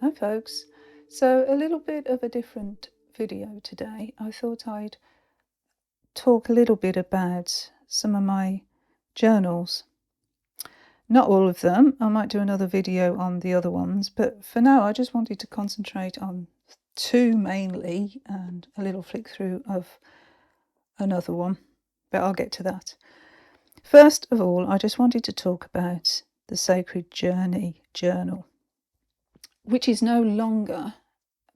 Hi folks, so a little bit of a different video today. I thought I'd talk a little bit about some of my journals. Not all of them, I might do another video on the other ones, but for now I just wanted to concentrate on two mainly and a little flick through of another one, but I'll get to that. First of all, I just wanted to talk about the Sacred Journey journal, which is no longer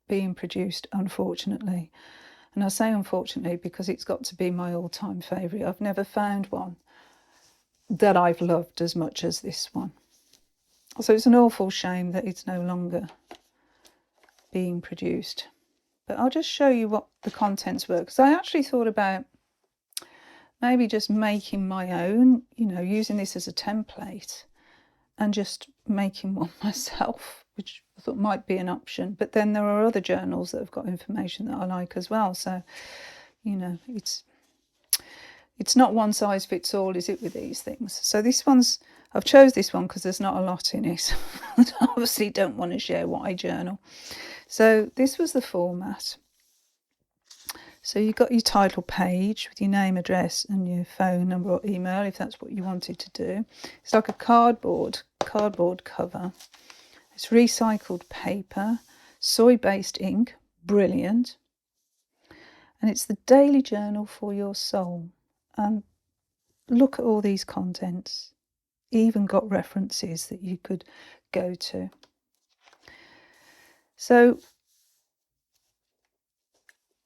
being produced, unfortunately. And I say unfortunately because it's got to be my all-time favourite. I've never found one that I've loved as much as this one. So it's an awful shame that it's no longer being produced. But I'll just show you what the contents were, because I actually thought about maybe just making my own, using this as a template and just making one myself, which I thought might be an option. But then there are other journals that have got information that I like as well. So, it's not one size fits all, is it, with these things? So I've chose this one because there's not a lot in it. I obviously don't want to share what I journal. So this was the format. So you've got your title page with your name, address and your phone number or email if that's what you wanted to do. It's like a cardboard cover. It's recycled paper, soy-based ink, brilliant. And it's the daily journal for your soul. And look at all these contents. Even got references that you could go to. So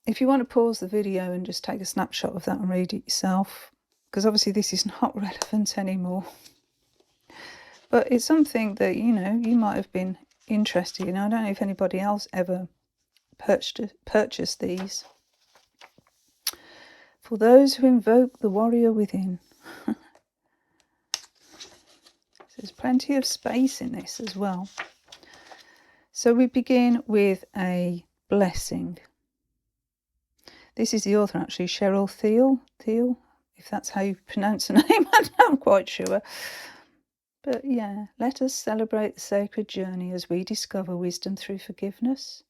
if you want to pause the video and just take a snapshot of that and read it yourself, because obviously this is not relevant anymore. But it's something that, you might have been interested in. I don't know if anybody else ever purchased these. For those who invoke the warrior within. There's plenty of space in this as well. So we begin with a blessing. This is the author, actually, Cheryl Thiele, if that's how you pronounce the name. I'm not quite sure. But yeah, let us celebrate the sacred journey as we discover wisdom through forgiveness,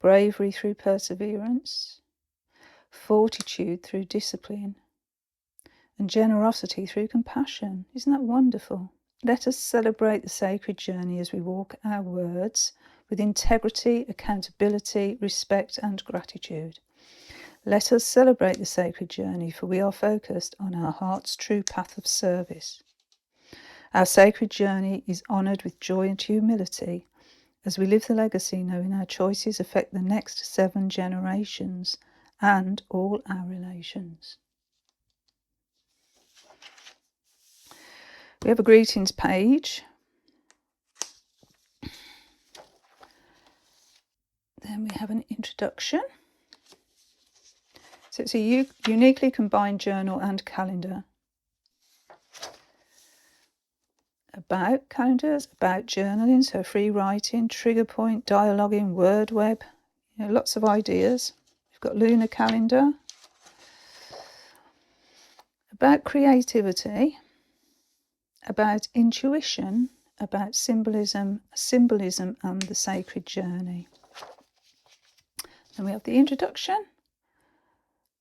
bravery through perseverance, fortitude through discipline, and generosity through compassion. Isn't that wonderful? Let us celebrate the sacred journey as we walk our words with integrity, accountability, respect, and gratitude. Let us celebrate the sacred journey, for we are focused on our heart's true path of service. Our sacred journey is honoured with joy and humility as we live the legacy, knowing our choices affect the next 7 generations and all our relations. We have a greetings page. Then we have an introduction. So it's a uniquely combined journal and calendar. About calendars, about journaling, so free writing, trigger point, dialoguing, word web, lots of ideas. We've got lunar calendar. About creativity, about intuition, about symbolism and the sacred journey. Then we have the introduction.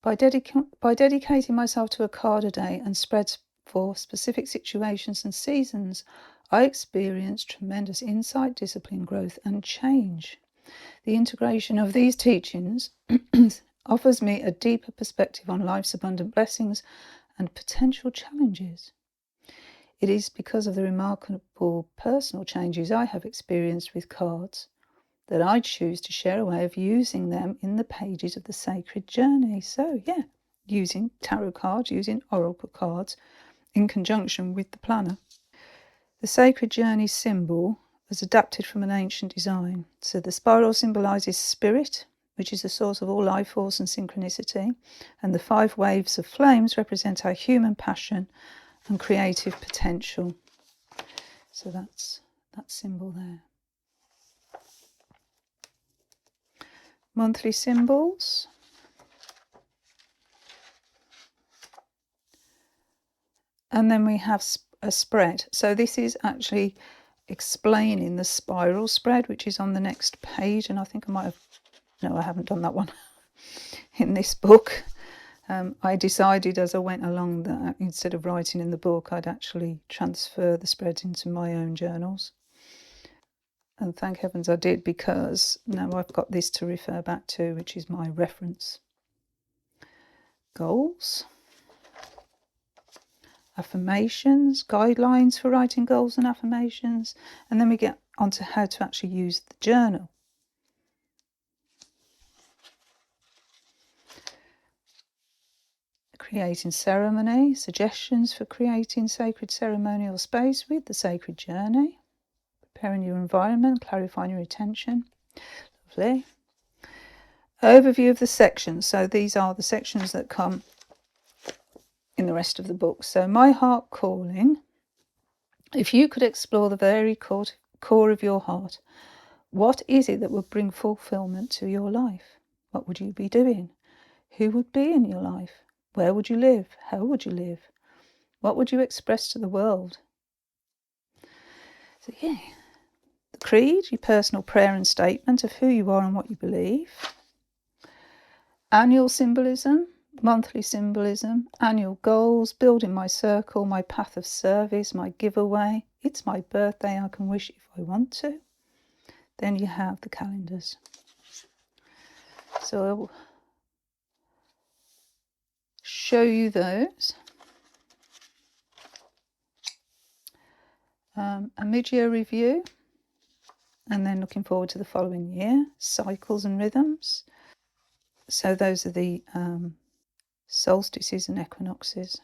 By dedicating myself to a card a day and spreads for specific situations and seasons, I experience tremendous insight, discipline, growth, and change. The integration of these teachings offers me a deeper perspective on life's abundant blessings and potential challenges. It is because of the remarkable personal changes I have experienced with cards that I choose to share a way of using them in the pages of the sacred journey. So yeah, using tarot cards, using oracle cards in conjunction with the planner. The sacred journey symbol was adapted from an ancient design. So the spiral symbolises spirit, which is the source of all life force and synchronicity, and the 5 waves of flames represent our human passion and creative potential. So that's that symbol there. Monthly symbols. And then we have a spread. So this is actually explaining the spiral spread, which is on the next page. And I think I might have, no, I haven't done that one in this book. I decided as I went along that instead of writing in the book, I'd actually transfer the spreads into my own journals. And thank heavens I did, because now I've got this to refer back to, which is my reference. Goals. Affirmations, guidelines for writing goals and affirmations. And then we get onto how to actually use the journal. Creating ceremony, suggestions for creating sacred ceremonial space with the sacred journey. Preparing your environment, clarifying your attention. Lovely. Overview of the sections. So these are the sections that come in the rest of the book. So my heart calling. If you could explore the very core of your heart, what is it that would bring fulfillment to your life? What would you be doing? Who would be in your life? Where would you live? How would you live? What would you express to the world? So yeah, the creed, your personal prayer and statement of who you are and what you believe. Annual symbolism, monthly symbolism, annual goals, building my circle, my path of service, my giveaway. It's my birthday, I can wish if I want to. Then you have the calendars. So I'll show you those. A mid-year review, and then looking forward to the following year. Cycles and rhythms. So those are the solstices and equinoxes.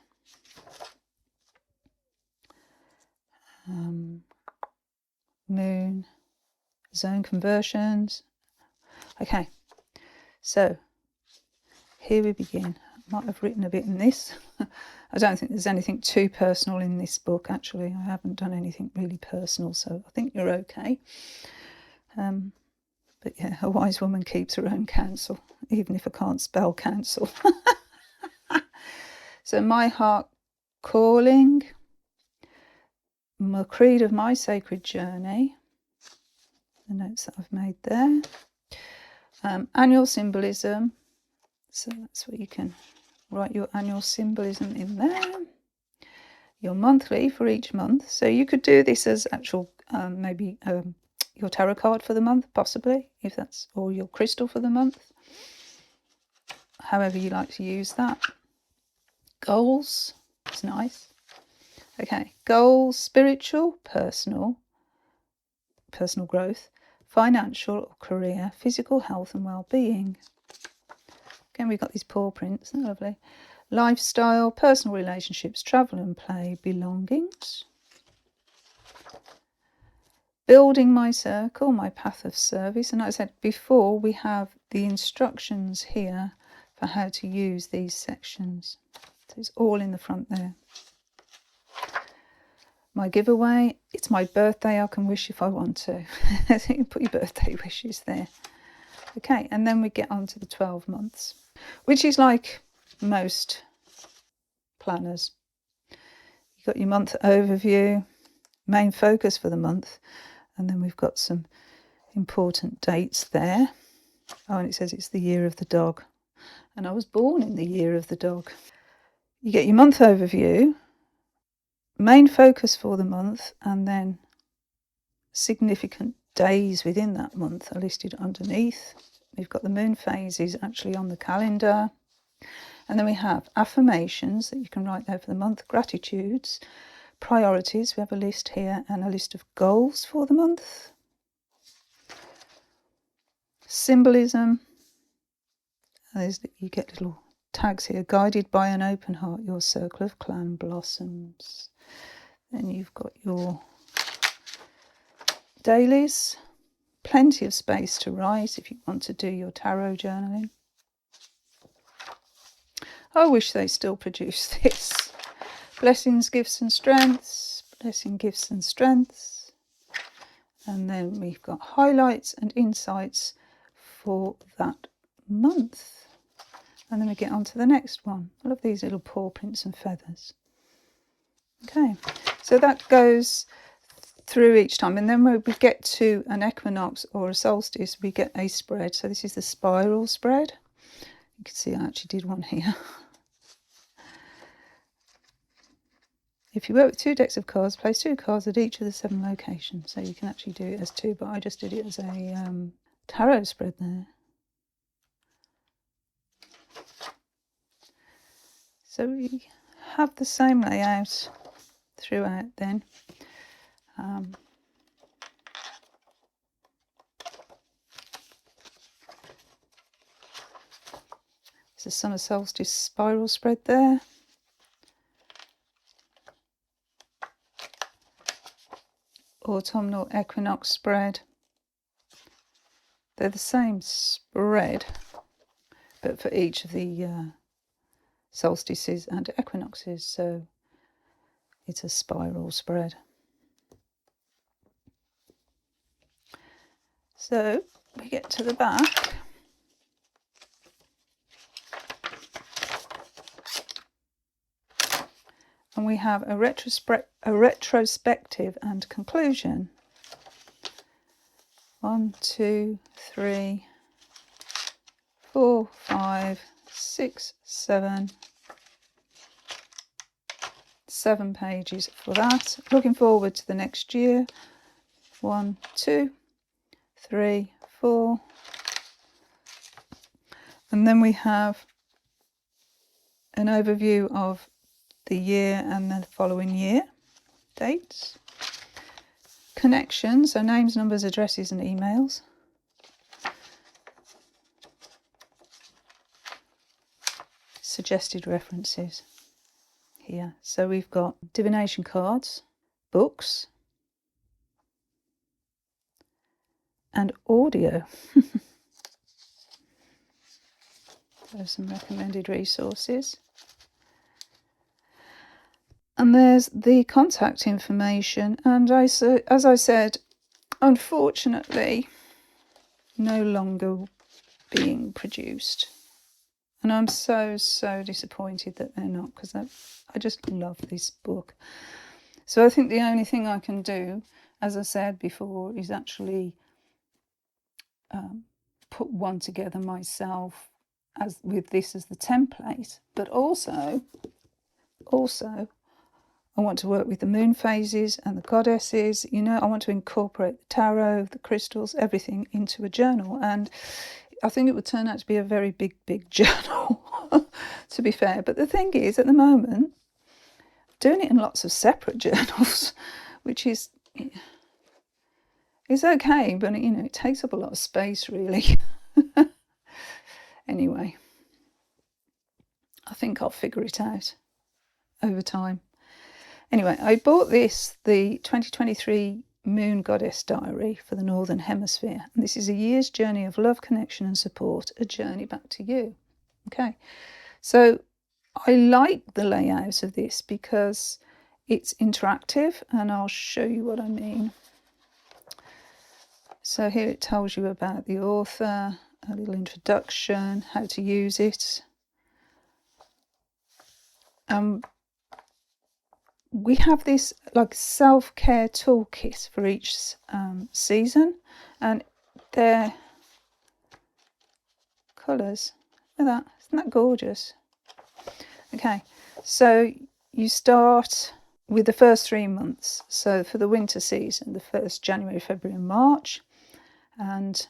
Moon, zone conversions. Okay, so here we begin. I might have written a bit in this. I don't think there's anything too personal in this book, actually. I haven't done anything really personal, so I think you're okay. But yeah, a wise woman keeps her own counsel, even if I can't spell counsel. So my heart calling, my creed of my sacred journey, the notes that I've made there. Annual symbolism, so that's where you can write your annual symbolism in there. Your monthly for each month, so you could do this as actual maybe your tarot card for the month, possibly, if that's, or your crystal for the month, however you like to use that. Goals, it's nice. Okay, goals, spiritual, personal growth, financial or career, physical health and well-being. Again, we've got these paw prints, they're lovely. Lifestyle, personal relationships, travel and play, belongings. Building my circle, my path of service. And like I said before, we have the instructions here for how to use these sections. So it's all in the front there. My giveaway, it's my birthday, I can wish if I want to. So you can put your birthday wishes there. Okay, and then we get on to the 12 months, which is like most planners. You've got your month overview, main focus for the month, and then we've got some important dates there. Oh, and it says it's the year of the dog. And I was born in the year of the dog. You get your month overview, main focus for the month, and then significant days within that month are listed underneath. We've got the moon phases actually on the calendar. And then we have affirmations that you can write there for the month, gratitudes, priorities, we have a list here, and a list of goals for the month. Symbolism, you get little tags here, guided by an open heart, your circle of clan blossoms. Then you've got your dailies, plenty of space to write if you want to do your tarot journaling. I wish they still produce this. Blessings, gifts and strengths, blessing, gifts and strengths. And then we've got highlights and insights for that month. And then we get on to the next one. I love these little paw prints and feathers. Okay, so that goes through each time, and then when we get to an equinox or a solstice, we get a spread. So this is the spiral spread. You can see I actually did one here. If you work with 2 decks of cards, place 2 cards at each of the 7 locations. So you can actually do it as 2, but I just did it as a tarot spread there. So we have the same layout throughout then. There's a summer solstice spiral spread there. Autumnal equinox spread. They're the same spread, but for each of the solstices and equinoxes, so it's a spiral spread. So we get to the back. And we have a retrospective and conclusion. 1, 2, 3, 4, 5, 6, 7. 7 pages for that. Looking forward to the next year. 1, 2, 3, 4. And then we have an overview of the year and the following year. Dates. Connections, so names, numbers, addresses and emails. Suggested references here. So we've got divination cards, books, and audio. There's some recommended resources. And there's the contact information. And as I said, unfortunately, no longer being produced. And I'm so disappointed that they're not, because I just love this book. So I think the only thing I can do, as I said before, is actually put one together myself with this as the template. But also, I want to work with the moon phases and the goddesses. I want to incorporate the tarot, the crystals, everything into a journal. And I think it would turn out to be a very big journal, to be fair. But the thing is, at the moment, doing it in lots of separate journals, which is okay, but it takes up a lot of space, really. Anyway, I think I'll figure it out over time. Anyway, I bought this, the 2023 Moon Goddess Diary for the Northern Hemisphere. And this is a year's journey of love, connection and support, a journey back to you. Okay, so I like the layout of this because it's interactive, and I'll show you what I mean. So here it tells you about the author, a little introduction, how to use it. We have this like self-care toolkit for each season, and their colours, look at that, isn't that gorgeous? Okay, so you start with the first 3 months. So for the winter season, the first January, February and March, and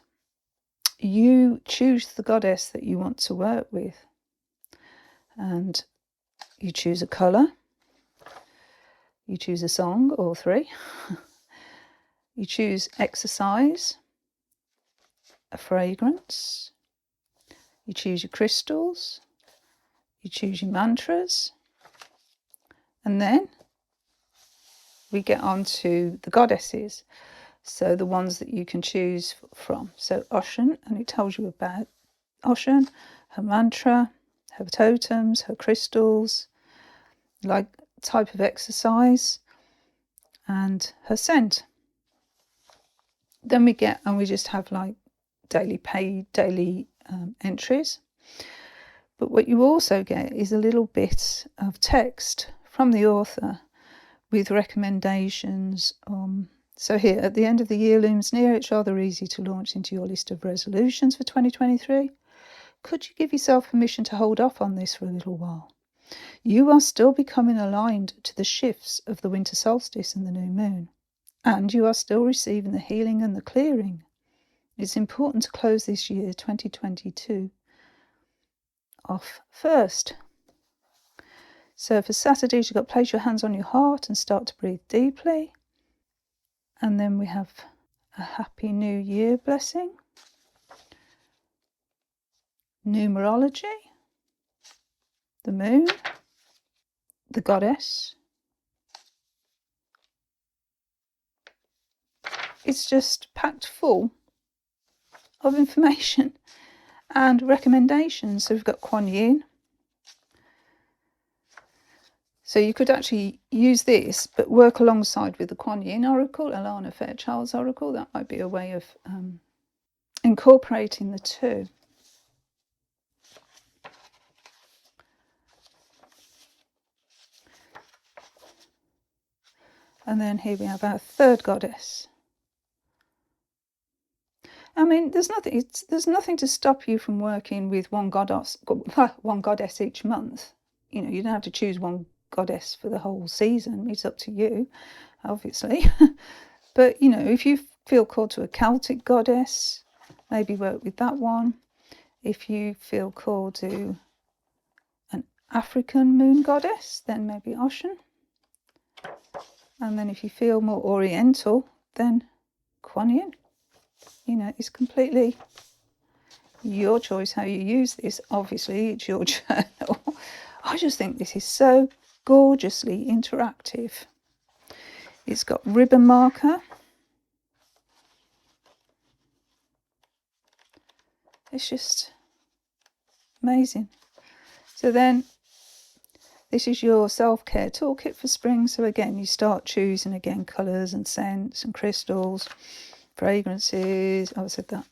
you choose the goddess that you want to work with, and you choose a colour. You choose a song or 3. You choose exercise, a fragrance. You choose your crystals. You choose your mantras. And then we get on to the goddesses. So the ones that you can choose from. So Ocean, and it tells you about Ocean, her mantra, her totems, her crystals, like type of exercise, and her scent. Then we just have like daily entries. But what you also get is a little bit of text from the author with recommendations So here, at the end of the year looms near, it's rather easy to launch into your list of resolutions for 2023. Could you give yourself permission to hold off on this for a little while? You are still becoming aligned to the shifts of the winter solstice and the new moon, and you are still receiving the healing and the clearing. It's important to close this year, 2022, off first. So for Saturdays, you've got place your hands on your heart and start to breathe deeply. And then we have a Happy New Year blessing. Numerology. The moon. The goddess. It's just packed full of information and recommendations. So we've got Kuan Yin. So you could actually use this, but work alongside with the Kuan Yin Oracle, Alana Fairchild's Oracle. That might be a way of incorporating the two. And then here we have our third goddess. I mean, there's nothing to stop you from working with one goddess each month. You know, you don't have to choose one goddess for the whole season. It's up to you, obviously. But, you know, if you feel called to a Celtic goddess, maybe work with that one. If you feel called to an African moon goddess, then maybe Oshun. And then if you feel more Oriental, then Kuan Yin. You know, it's completely your choice how you use this. Obviously, it's your journal. I just think this is so gorgeously interactive. It's got ribbon marker. It's just amazing. So then this is your self-care toolkit for spring. So again, you start choosing again colours and scents and crystals, fragrances. Oh, I said that.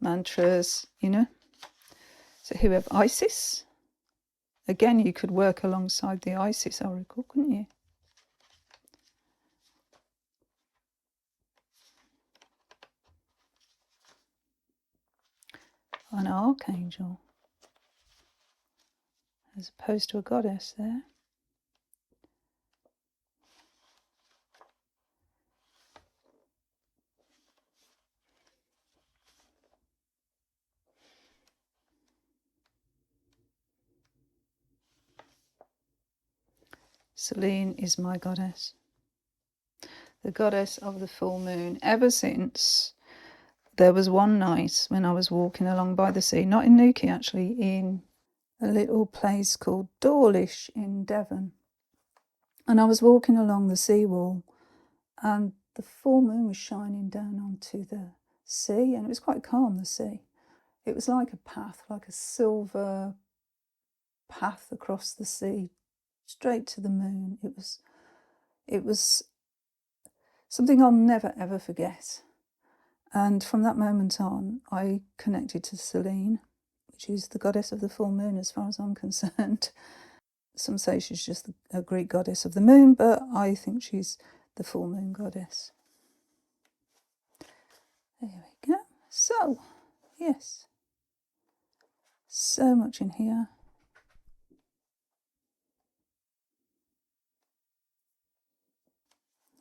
Mantras, you know. So here we have Isis. Again, you could work alongside the Isis Oracle, couldn't you? An archangel, as opposed to a goddess there. Selene is my goddess, the goddess of the full moon. Ever since there was one night when I was walking along by the sea, not in Newquay actually, in a little place called Dawlish in Devon. And I was walking along the seawall and the full moon was shining down onto the sea, and it was quite calm, the sea. It was like a path, like a silver path across the sea, straight to the moon. It was something I'll never ever forget. And from that moment on, I connected to Selene, which is the goddess of the full moon as far as I'm concerned. Some say she's just a Greek goddess of the moon, but I think she's the full moon goddess. There we go. So, yes, so much in here.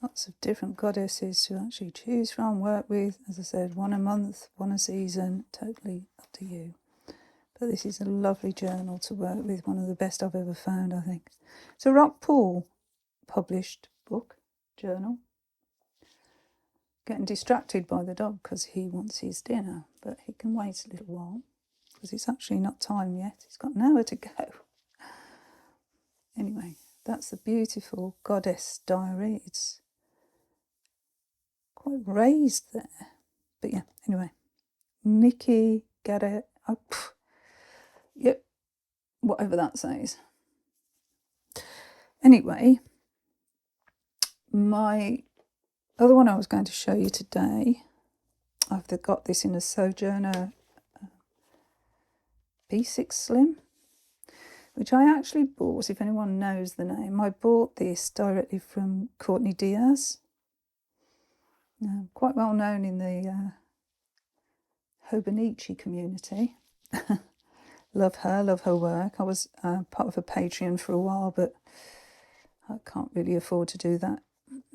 Lots of different goddesses to actually choose from, work with. As I said, one a month, one a season, totally up to you. But this is a lovely journal to work with, one of the best I've ever found, I think. It's a Rock Pool published book, journal. Getting distracted by the dog because he wants his dinner, but he can wait a little while because it's actually not time yet. He's got an hour to go. Anyway, that's the beautiful Goddess Diary. It's quite raised there. But yeah, anyway. Nicci Garaicoa. Yep, whatever that says. Anyway, my other one I was going to show you today, I've got this in a Sojourner B6 Slim, which I actually bought, if anyone knows the name. I bought this directly from Courtney Diaz. quite well known in the Nicci community. Love her work. I was part of a Patreon for a while, but I can't really afford to do that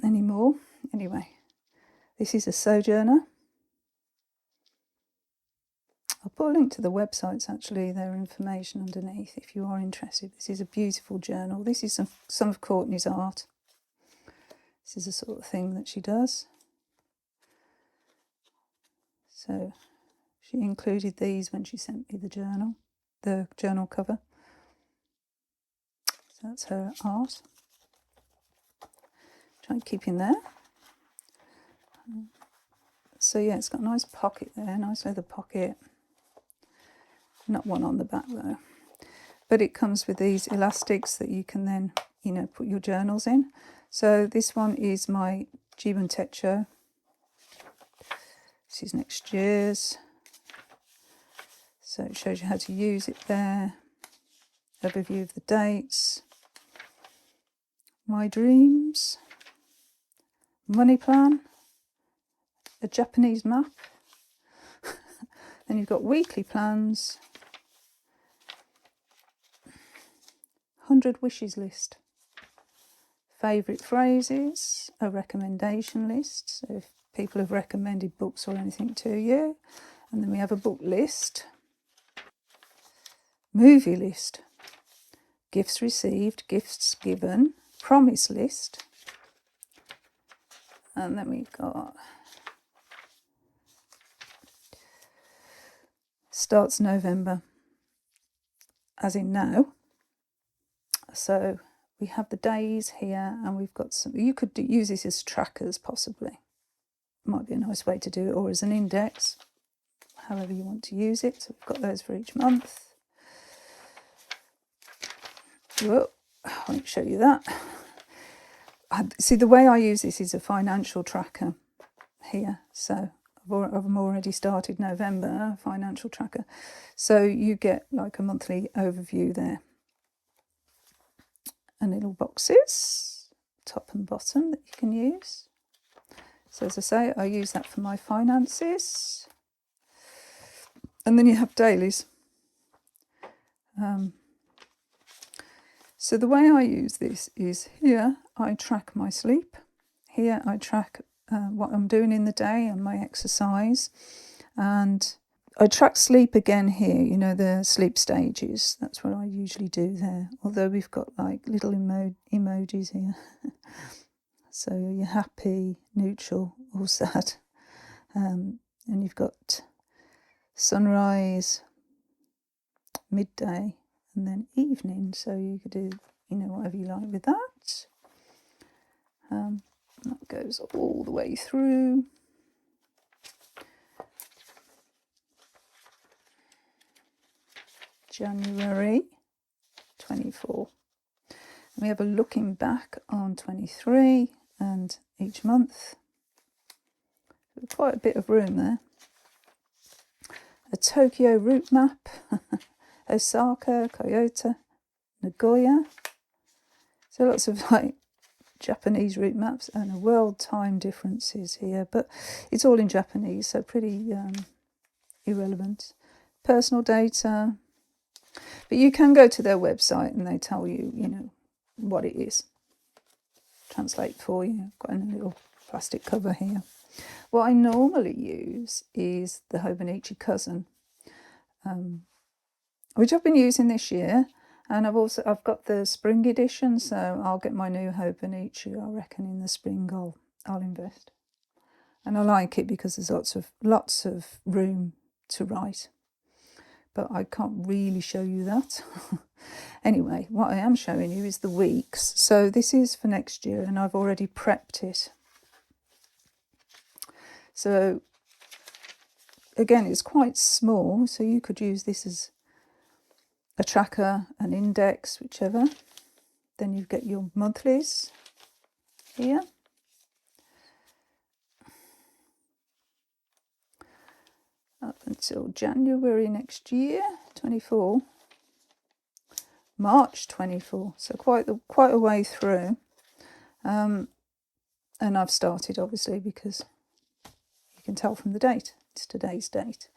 anymore. Anyway, this is a Sojourner. I'll put a link to the websites, actually, their information underneath if you are interested. This is a beautiful journal. This is some of Courtney's art. This is the sort of thing that she does. So she included these when she sent me the journal cover. So that's her art. Try and keep in there. So yeah, it's got a nice pocket there, nice leather pocket. Not one on the back though. But it comes with these elastics that you can then, put your journals in. So this one is my Gibbon Techo. This is next year's. So it shows you how to use it there. Overview of the dates. My dreams. Money plan. A Japanese map. Then you've got weekly plans. 100 wishes list. Favourite phrases. A recommendation list. So if people have recommended books or anything to you. And then we have a book list. Movie list. Gifts received. Gifts given. Promise list. And then we've got starts November, as in now. So we have the days here, and we've got some. You could use this as trackers, possibly. Might be a nice way to do it, or as an index, however you want to use it. So we've got those for each month. Whoa, I won't show you that. See, the way I use this is a financial tracker here. So I've already started November, financial tracker. So you get like a monthly overview there. And little boxes, top and bottom, that you can use. So as I say, I use that for my finances. And then you have dailies. So the way I use this is here I track my sleep. Here I track what I'm doing in the day and my exercise. And I track sleep again here, the sleep stages. That's what I usually do there. Although we've got like little emojis here. So you're happy, neutral, or sad. And you've got sunrise, midday, and then evening. So you could do, whatever you like with that. That goes all the way through. January 24. And we have a looking back on 23 and each month. Quite a bit of room there. A Tokyo route map. Osaka, Kyoto, Nagoya. So lots of Japanese route maps and a world time differences here, but it's all in Japanese, so pretty irrelevant. Personal data, but you can go to their website and they tell you, what it is. Translate for you. I've got a little plastic cover here. What I normally use is the Hobonichi Cousin, which I've been using this year. And I've got the spring edition, so I'll get my new Hobonichi, I reckon, in the spring. I'll invest, and I like it because there's lots of room to write. But I can't really show you that. Anyway, what I am showing you is the weeks. So this is for next year, and I've already prepped it. So again, it's quite small, so you could use this as a tracker, an index, whichever. Then you get your monthlies here. Up until January next year, 24. March 24. So quite a way through. And I've started, obviously, because can tell from the date. It's today's date.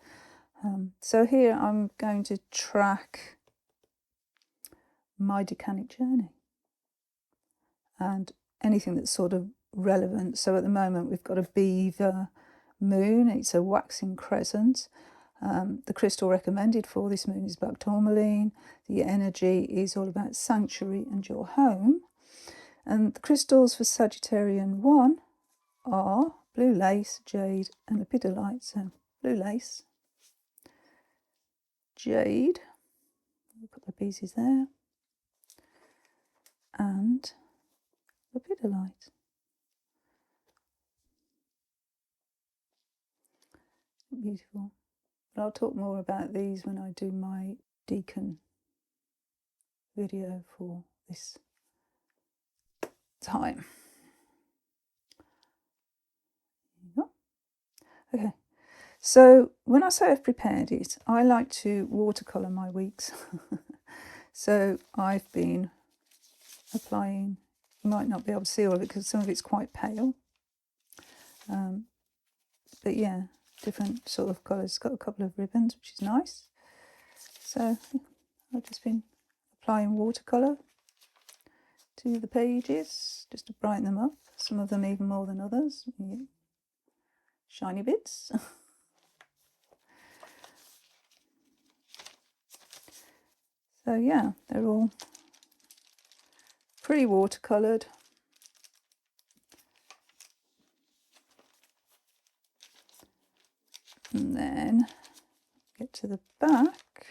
So here I'm going to track my decanic journey and anything that's sort of relevant. So at the moment we've got a beaver moon. It's a waxing crescent. The crystal recommended for this moon is black tourmaline. The energy is all about sanctuary and your home. And the crystals for Sagittarian 1 are blue lace, jade and lepidolite. So blue lace, jade, a couple of pieces there, and lepidolite. Beautiful. But I'll talk more about these when I do my deacon video for this time. Okay, so when I say I've prepared it, I like to watercolour my weeks. So I've been applying, you might not be able to see all of it because some of it's quite pale. But yeah, different sort of colours. It's got a couple of ribbons, which is nice. So I've just been applying watercolour to the pages just to brighten them up. Some of them even more than others. Yeah. Shiny bits. So yeah, they're all pretty watercoloured. And then get to the back.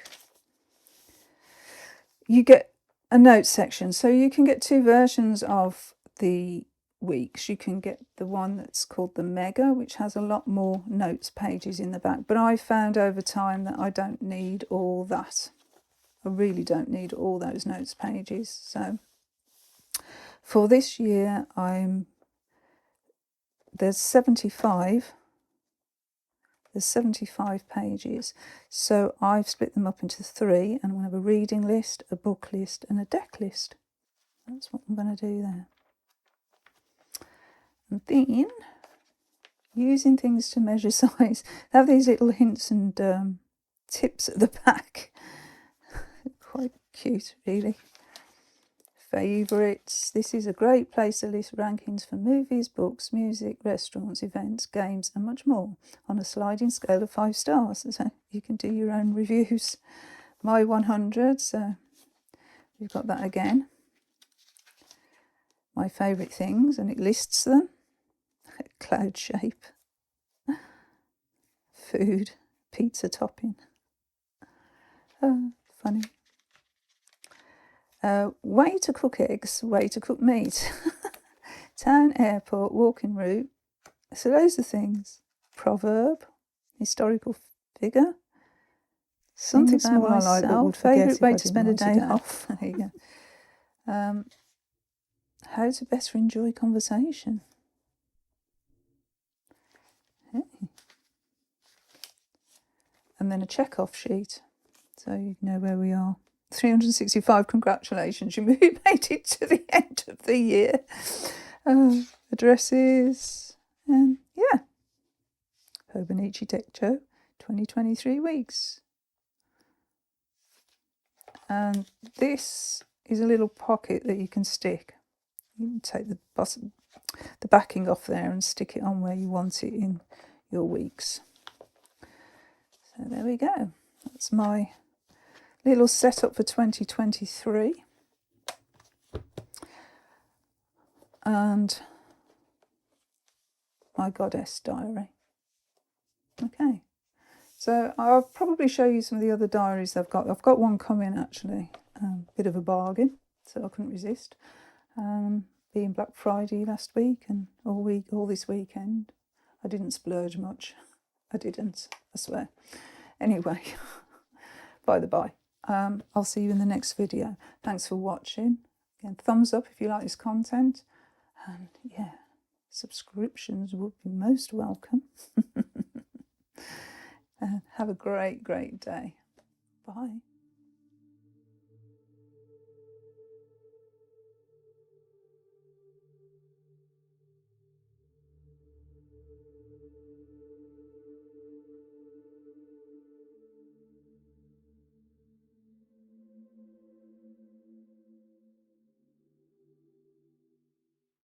You get a note section. So you can get two versions of the weeks. You can get the one that's called the Mega, which has a lot more notes pages in the back. But I found over time that I don't need all that. I really don't need all those notes pages. So for this year, there's 75 pages. So I've split them up into 3, and I'm going to have a reading list, a book list, and a deck list. That's what I'm going to do there. And then, using things to measure size, they have these little hints and tips at the back. Quite cute, really. Favourites. This is a great place to list rankings for movies, books, music, restaurants, events, games and much more on a sliding scale of 5 stars. So you can do your own reviews. My 100, so we've got that again. My favourite things, and it lists them. Cloud shape. Food. Pizza topping. Funny. Way to cook eggs, way to cook meat. Town, airport, walking route. So those are things. Proverb, historical figure. Something small I like but would forget. Favourite way to spend a day off. There you go. How to better enjoy conversation. Hey. And then a check-off sheet, so you know where we are. 365, congratulations, you made it to the end of the year. Addresses, and yeah. Hobonichi Techo, 2023 weeks. And this is a little pocket that you can stick. You can take the backing off there and stick it on where you want it in your weeks. So there we go. That's my little setup for 2023. And my goddess diary. Okay. So I'll probably show you some of the other diaries I've got. I've got one coming actually. Bit of a bargain, so I couldn't resist. Being Black Friday last week and all this weekend. I didn't splurge much. I didn't, I swear. Anyway, by the by. I'll see you in the next video. Thanks for watching. Again, thumbs up if you like this content. And yeah, subscriptions would be most welcome. And have a great, great day. Bye.